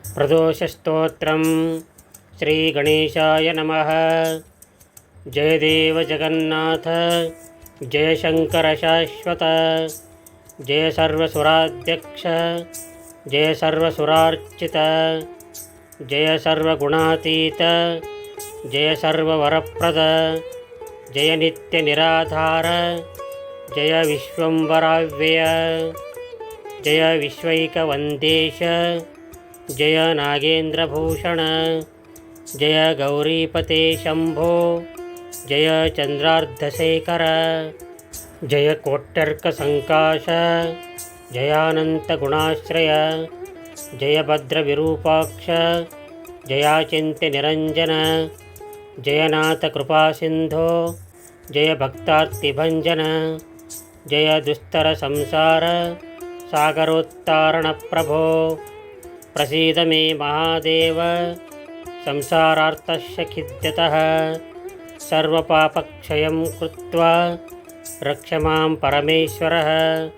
प्रदोषस्तोत्रं श्रीगणेशाय नमः। जय देव जगन्नाथ, जय शंकर शाश्वत, जय सर्वसुराध्यक्ष, जय सर्वसुरार्चित, जय सर्वगुणातीत, जय सर्ववरप्रद, जय नित्यनिराधार, जय विश्वंभराव्यय, जय विश्वैकवन्देश, जय नागेन्द्रभूषण, जय गौरीपते शंभो, जय चंद्रार्धशेखर, जय कोट्यर्कसंकाश, जयानन्तगुणाश्रय, जय भद्रविरूपाक्ष, जयाचिन्त्यनिरञ्जन, जयनाथ कृपासिन्धो, जय भक्तार्तिभञ्जन, जय दुस्तरसंसार सागरोत्तारणप्रभो, प्रसीद मे महादेव संसारार्तस्य खिद्यतः, सर्वपापक्षयं कृत्वा रक्ष मां परमेश्वरः।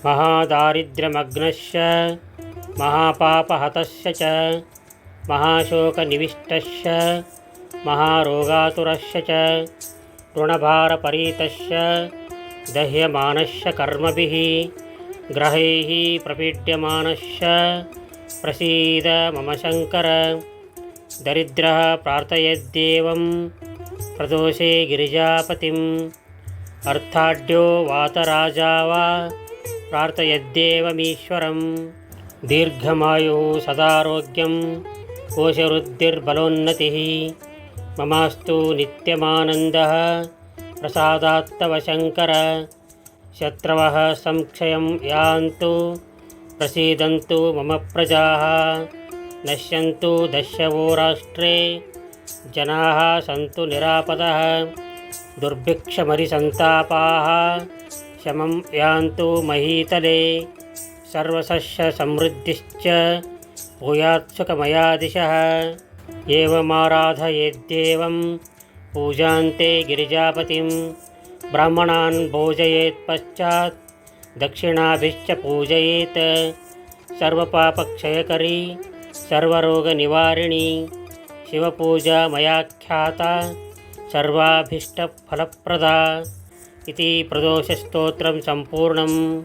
महादारिद्र्यमग्नस्य महापापहतस्य च महाशोकनिविष्टस्य महारोगातुरस्य च ऋणभारपरीतस्य दह्यमानस्य कर्मभिः ग्रहैः प्रपीड्यमानस्य प्रसीद मम शङ्कर। दरिद्रः प्रार्थयेद्देवं प्रदोषे गिरिजापतिम्, अर्थाढ्यो वातराजा वा प्रार्थयेद्देवमीश्वरम्। दीर्घमायुः सदारोग्यं कोशवृद्धिर्बलोन्नतिः, ममास्तु नित्यमानन्दः प्रसादात्तव शङ्कर। शत्रवः संक्षयं यान्तु, प्रसीदन्तु मम प्रजाः, नश्यन्तु दस्यवो राष्ट्रे, जनाः सन्तु निरापदः। दुर्भिक्षमरिसन्तापाः शमं यान्तु महीतले, सर्वसस्यसमृद्धिश्च भूयात् सुखमया दिशः। एवमाराधयेद्देवं पूजान्ते गिरिजापतिं, ब्राह्मणान् भोजयेत् पश्चात् दक्षिणाभिश्च पूजयेत्। सर्वपापक्षयकरी सर्वरोगनिवारिणी शिवपूजा मया ख्याता, सर्वाभीष्टफलप्रदा। इति प्रदोषस्तोत्रं सम्पूर्णम्।